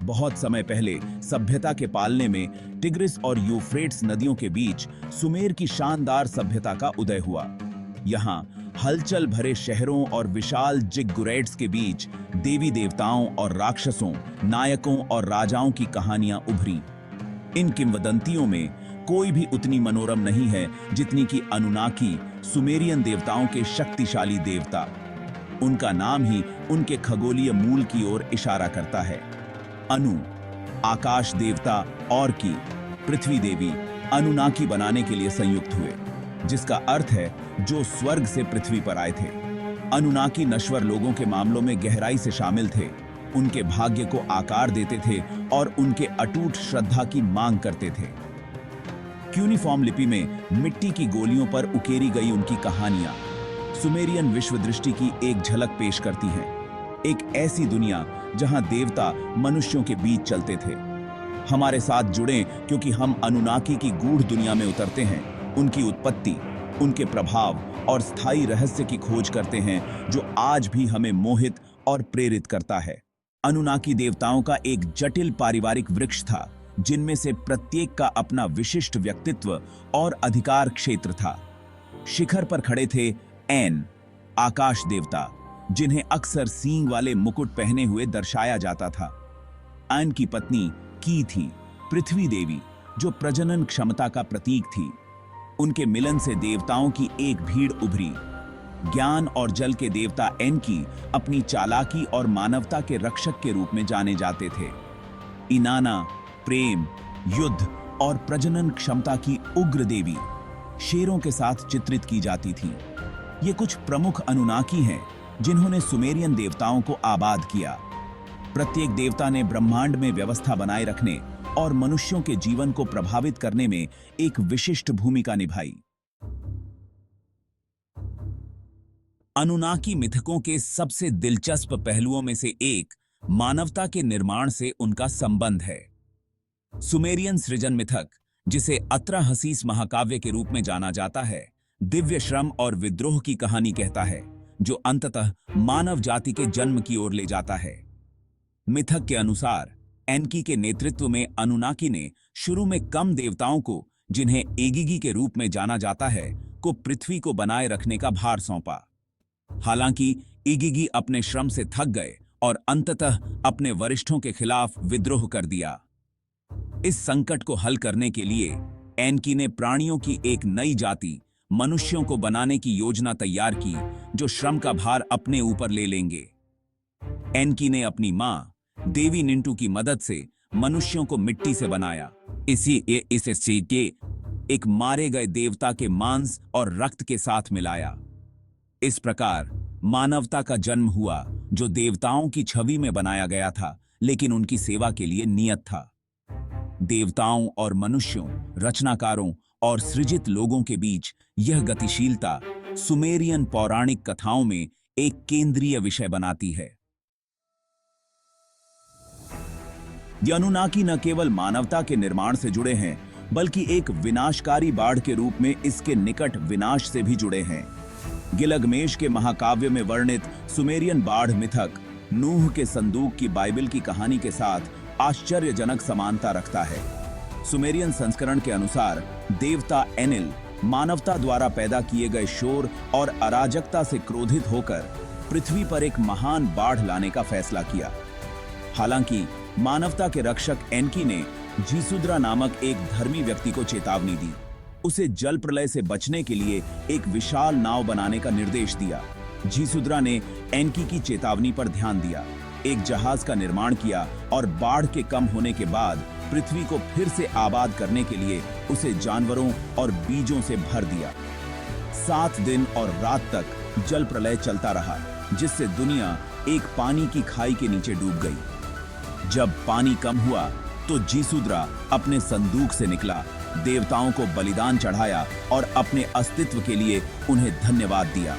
बहुत समय पहले सभ्यता के पालने में टिग्रिस और यूफ्रेट्स नदियों के बीच सुमेर की शानदार सभ्यता का उदय हुआ। यहाँ हलचल भरे शहरों और विशाल जिगुरैट्स के बीच देवी देवताओं और राक्षसों, नायकों और राजाओं की कहानियां उभरी। इन किंवदंतियों में कोई भी उतनी मनोरम नहीं है जितनी कि अनुनाकी, सुमेरियन देवताओं के शक्तिशाली देवता। उनका नाम ही उनके खगोलीय मूल की ओर इशारा करता है। अनु, आकाश देवता, और की पृथ्वी देवी अनुनाकी बनाने के लिए संयुक्त हुए, जिसका अर्थ है जो स्वर्ग से पृथ्वी पर आए थे। अनुनाकी नश्वर लोगों के मामलों में गहराई से शामिल थे, उनके भाग्य को आकार देते थे और उनके अटूट श्रद्धा की मांग करते थे। क्यूनिफॉर्म लिपि में मिट्टी की गोलियों पर उकेरी गई उनकी कहानियां सुमेरियन विश्व दृष्टि की एक झलक पेश करती हैं। एक ऐसी दुनिया जहां देवता मनुष्यों के बीच चलते थे। हमारे साथ जुड़ें क्योंकि हम अनुनाकी की गूढ़ दुनिया में उतरते हैं, उनकी उत्पत्ति, उनके प्रभाव और स्थायी रहस्य की खोज करते हैं जो आज भी हमें मोहित और प्रेरित करता है। अनुनाकी देवताओं का एक जटिल पारिवारिक वृक्ष था, जिनमें से प्रत्येक का अपना विशिष्ट व्यक्तित्व और अधिकार क्षेत्र था। शिखर पर खड़े थे एन, आकाश देवता, जिन्हें अक्सर सींग वाले मुकुट पहने हुए दर्शाया जाता था। एन की पत्नी की थी पृथ्वी देवी, जो प्रजनन क्षमता का प्रतीक थी। उनके मिलन से देवताओं की एक भीड़ उभरी। ज्ञान और जल के देवता एन की अपनी चालाकी और मानवता के रक्षक के रूप में जाने जाते थे। इनाना प्रेम, युद्ध और प्रजनन क्षमता की उग्र देवी शेरों के साथ चित्रित की जाती थी। ये कुछ प्रमुख अनुनाकी हैं जिन्होंने सुमेरियन देवताओं को आबाद किया। प्रत्येक देवता ने ब्रह्मांड में व्यवस्था बनाए रखने और मनुष्यों के जीवन को प्रभावित करने में एक विशिष्ट भूमिका निभाई। अनुनाकी मिथकों के सबसे दिलचस्प पहलुओं में से एक मानवता के निर्माण से उनका संबंध है। सुमेरियन सृजन मिथक, जिसे अत्रहसीस महाकाव्य के रूप में जाना जाता है, दिव्य श्रम और विद्रोह की कहानी कहता है, जो अंततः मानव जाति के जन्म की ओर ले जाता है। मिथक के अनुसार एनकी के नेतृत्व में अनुनाकी ने शुरू में कम देवताओं को, जिन्हें एगिगी के रूप में जाना जाता है, को पृथ्वी को बनाए रखने का भार सौंपा। हालांकि एगिगी अपने श्रम से थक गए और अंततः अपने वरिष्ठों के खिलाफ विद्रोह कर दिया। इस संकट को हल करने के लिए एनकी ने प्राणियों की एक नई जाति, मनुष्यों को बनाने की योजना तैयार की, जो श्रम का भार अपने ऊपर ले लेंगे। एनकी ने अपनी मां देवी निंटू की मदद से मनुष्यों को मिट्टी से बनाया। इसे एक मारे गए देवता के मांस और रक्त के साथ मिलाया। इस प्रकार मानवता का जन्म हुआ, जो देवताओं की छवि में बनाया गया था, लेकिन उनकी सेवा के लिए नियत था। देवताओं और मनुष्यों, रचनाकारों और सृजित लोगों के बीच यह गतिशीलता सुमेरियन पौराणिक कथाओं में एक केंद्रीय विषय बनाती है। ये अनुनाकी न केवल मानवता के निर्माण से जुड़े हैं, बल्कि एक विनाशकारी बाढ़ के रूप में इसके निकट विनाश से भी जुड़े हैं। गिलगमेश के महाकाव्य में वर्णित सुमेरियन बाढ़ मिथक नूह के संदूक की बाइबल की कहानी के साथ आश्चर्यजनक समानता रखता है। सुमेरियन संस्करण के अनुसार देवता एनिल मानवता द्वारा पैदा किए गए शोर और अराजकता से क्रोधित होकर पृथ्वी पर एक महान बाढ़ लाने का फैसला किया। हालांकि मानवता के रक्षक एनकी ने जीसुद्रा नामक एक धर्मी व्यक्ति को चेतावनी दी। उसे जल प्रलय से बचने के लिए एक विशाल नाव बनाने का निर्देश दिया। जीसुद्रा ने एनकी की चेतावनी पर ध्यान दिया, एक जहाज का निर्माण किया और बाढ़ के कम होने के बाद पृथ्वी को फिर से आबाद करने के लिए उसे जानवरों और बीजों से भर दिया। 7 दिन और रात तक जल प्रलय चलता रहा, जिससे दुनिया एक पानी की खाई के नीचे डूब गई। जब पानी कम हुआ तो जीसुद्रा अपने संदूक से निकला, देवताओं को बलिदान चढ़ाया और अपने अस्तित्व के लिए उन्हें धन्यवाद दिया।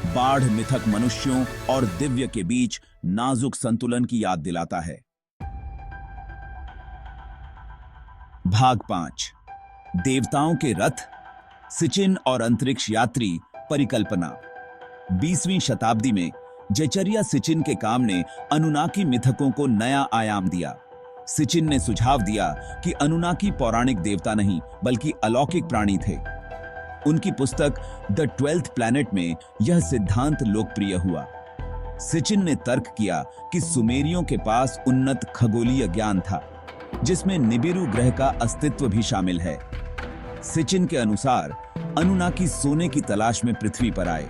बाढ़ मिथक मनुष्यों और दिव्य के बीच नाजुक संतुलन की याद दिलाता है। भाग 5, देवताओं के रथ, सिचिन और अंतरिक्ष यात्री परिकल्पना। 20वीं शताब्दी में जेचरिया सिचिन के काम ने अनुनाकी मिथकों को नया आयाम दिया। सिचिन ने सुझाव दिया कि अनुनाकी पौराणिक देवता नहीं बल्कि अलौकिक प्राणी थे। उनकी पुस्तक द 12th प्लैनेट में यह सिद्धांत लोकप्रिय हुआ। सिचिन ने तर्क किया कि सुमेरियों के पास उन्नत खगोलीय ज्ञान था, जिसमें निबिरू ग्रह का अस्तित्व भी शामिल है। सिचिन के अनुसार अनुनाकी सोने की तलाश में पृथ्वी पर आए।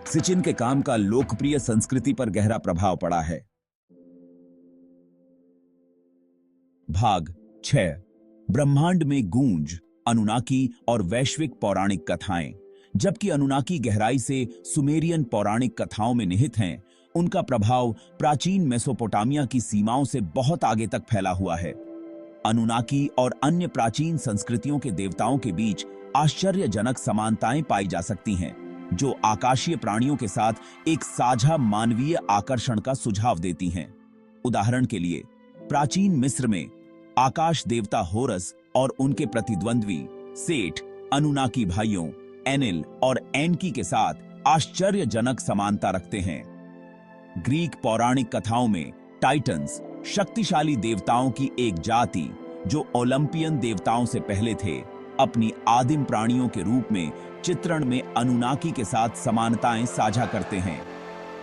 सिचिन के काम का लोकप्रिय संस्कृति पर गहरा प्रभाव पड़ा है। भाग 6 ब्रह्मांड में गूंज, अनुनाकी और वैश्विक पौराणिक कथाएं। जबकि अनुनाकी गहराई से सुमेरियन पौराणिक कथाओं में निहित हैं, उनका प्रभाव प्राचीन मेसोपोटामिया की सीमाओं से बहुत आगे तक फैला हुआ है। अनुनाकी और अन्य प्राचीन संस्कृतियों के देवताओं के बीच आश्चर्यजनक समानताएं पाई जा सकती हैं, जो आकाशीय प्राणियों के साथ एक साझा मानवीय आकर्षण का सुझाव देती हैं। उदाहरण के लिए, प्राचीन मिस्र में आकाश देवता होरस और उनके प्रतिद्वंद्वी सेठ अनुनाकी भाइयों एनिल और एनकी के साथ आश्चर्यजनक समानता रखते हैं। ग्रीक पौराणिक कथाओं में टाइटन्स, शक्तिशाली देवताओं की एक जाति जो ओलंपियन देवताओं से पहले थे, अपनी आदिम प्राणियों के रूप में चित्रण में अनुनाकी के साथ समानताएं साझा करते हैं।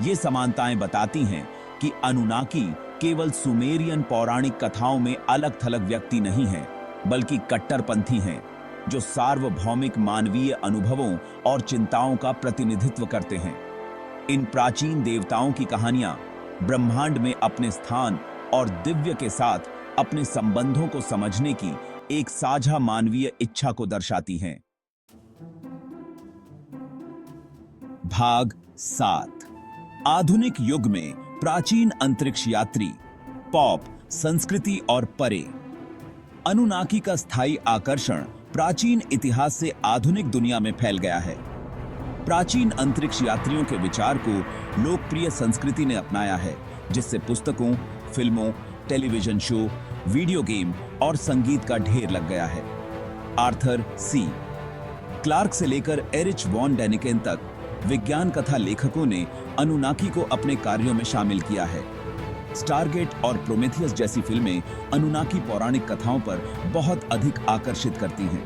ये समानताएं बताती हैं कि अनुनाकी केवल सुमेरियन पौराणिक कथाओं में अलग थलग व्यक्ति नहीं हैं, बल्कि कट्टरपंथी हैं, जो सार्वभौमिक मानवीय अनुभवों और चिंताओं का प्रतिनिधित्व करते हैं। इन प्राचीन देवताओं की कहानियां ब्रह्मांड में अपने स्थान और दिव्य के साथ अपने संबंधों को समझने की एक साझा मानवीय इच्छा को दर्शाती हैं। भाग 7 आधुनिक युग में प्राचीन अंतरिक्ष यात्री, पॉप संस्कृति और परे। अनुनाकी का स्थायी आकर्षण प्राचीन इतिहास से आधुनिक दुनिया में फैल गया है। प्राचीन अंतरिक्ष यात्रियों के विचार को लोकप्रिय संस्कृति ने अपनाया है, जिससे पुस्तकों, फिल्मों, टेलीविजन शो, वीडियो गेम और संगीत का ढेर लग गया है। आर्थर सी क्लार्क से लेकर एरिच वॉन डेनिकेन तक विज्ञान कथा लेखकों ने अनुनाकी को अपने कार्यों में शामिल किया है। स्टारगेट और प्रोमेथियस जैसी फिल्में अनुनाकी पौराणिक कथाओं पर बहुत अधिक आकर्षित करती हैं।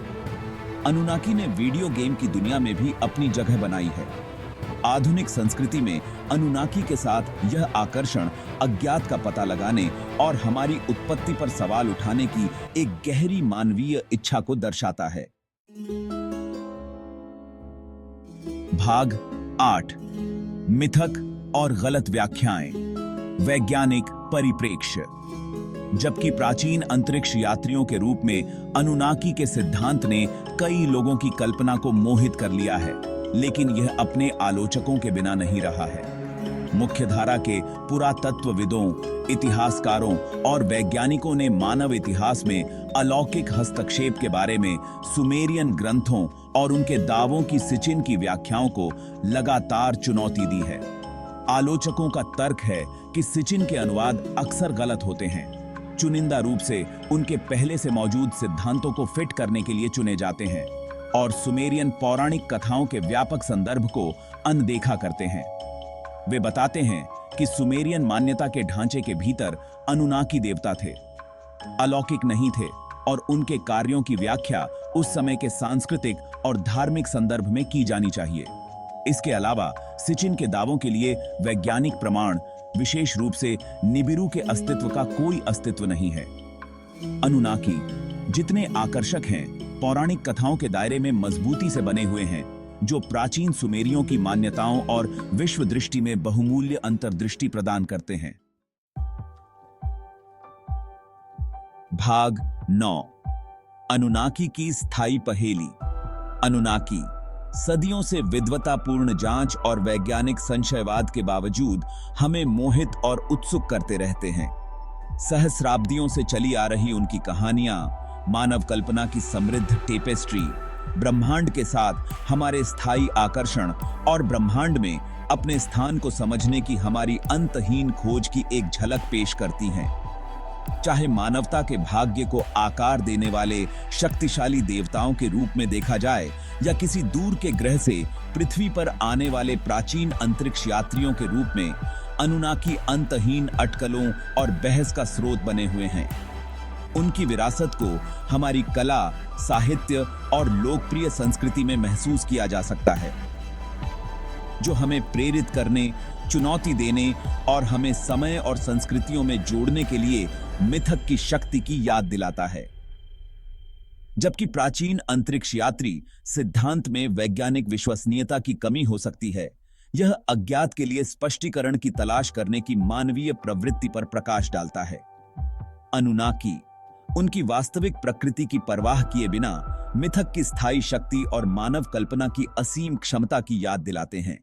अनुनाकी ने वीडियो गेम की दुनिया में भी अपनी जगह बनाई है। आधुनिक संस्कृति में अनुनाकी के साथ यह आकर्षण अज्ञात का पता लगाने और हमारी उत्पत्ति पर सवाल उठाने की एक गहरी मानवीय इच्छा को दर्शाता है। भाग 8 मिथक और गलत व्याख्याएं, वैज्ञानिक परिप्रेक्ष्य। जबकि प्राचीन अंतरिक्ष यात्रियों के रूप में अनुनाकी के सिद्धांत ने कई लोगों की कल्पना को मोहित कर लिया है, लेकिन यह अपने आलोचकों के बिना नहीं रहा है। मुख्यधारा के पुरातत्वविदों, इतिहासकारों और वैज्ञानिकों ने मानव इतिहास में अलौकिक हस्तक्षेप के बारे में सुमेरियन ग्रंथों और उनके दावों की सिचिन की व्याख्याओं को लगातार चुनौती दी है। आलोचकों का तर्क है कि सिचिन के अनुवाद अक्सर गलत होते हैं, चुनिंदा रूप से उनके पहले से मौजूद सिद्धांतों को फिट करने के लिए चुने जाते हैं और सुमेरियन पौराणिक कथाओं के व्यापक संदर्भ को अनदेखा करते हैं। वे बताते हैं कि सुमेरियन मान्यता के ढांचे के भीतर अनुनाकी देवता थे, अलौकिक नहीं थे, और उनके कार्यों की व्याख्या उस समय के सांस्कृतिक और धार्मिक संदर्भ में की जानी चाहिए। इसके अलावा सिचिन के दावों के लिए वैज्ञानिक प्रमाण, विशेष रूप से निबिरू के अस्तित्व का कोई अस्तित्व नहीं है। अनुनाकी जितने आकर्षक हैं, पौराणिक कथाओं के दायरे में मजबूती से बने हुए हैं, जो प्राचीन सुमेरियों की मान्यताओं और विश्व दृष्टि में बहुमूल्य अंतर्दृष्टि प्रदान करते हैं। भाग 9 अनुनाकी की स्थायी पहेली। अनुनाकी सदियों से विद्वतापूर्ण जांच और वैज्ञानिक संशयवाद के बावजूद हमें मोहित और उत्सुक करते रहते हैं। सहस्राब्दियों से चली आ रही उनकी कहानियां, मानव कल्पना की समृद्ध टेपेस्ट्री, ब्रह्मांड के साथ हमारे स्थायी आकर्षण और ब्रह्मांड में अपने स्थान को समझने की हमारी अंतहीन खोज की एक झलक पेश करती हैं। चाहे मानवता के भाग्य को आकार देने वाले शक्तिशाली देवताओं के रूप में देखा जाए या किसी दूर के ग्रह से पृथ्वी पर आने वाले प्राचीन अंतरिक्ष यात्रियों के रूप में, अनुनाकी अंतहीन अटकलों और बहस का स्रोत बने हुए हैं। उनकी विरासत को हमारी कला, साहित्य और लोकप्रिय संस्कृति में महसूस किया जा सकता है, जो हमें प्रेरित करने, चुनौती देने और हमें समय और संस्कृतियों में जोड़ने के लिए मिथक की शक्ति की याद दिलाता है। जबकि प्राचीन अंतरिक्ष यात्री सिद्धांत में वैज्ञानिक विश्वसनीयता की कमी हो सकती है, यह अज्ञात के लिए स्पष्टीकरण की तलाश करने की मानवीय प्रवृत्ति पर प्रकाश डालता है। अनुनाकी उनकी वास्तविक प्रकृति की परवाह किए बिना मिथक की स्थायी शक्ति और मानव कल्पना की असीम क्षमता की याद दिलाते हैं।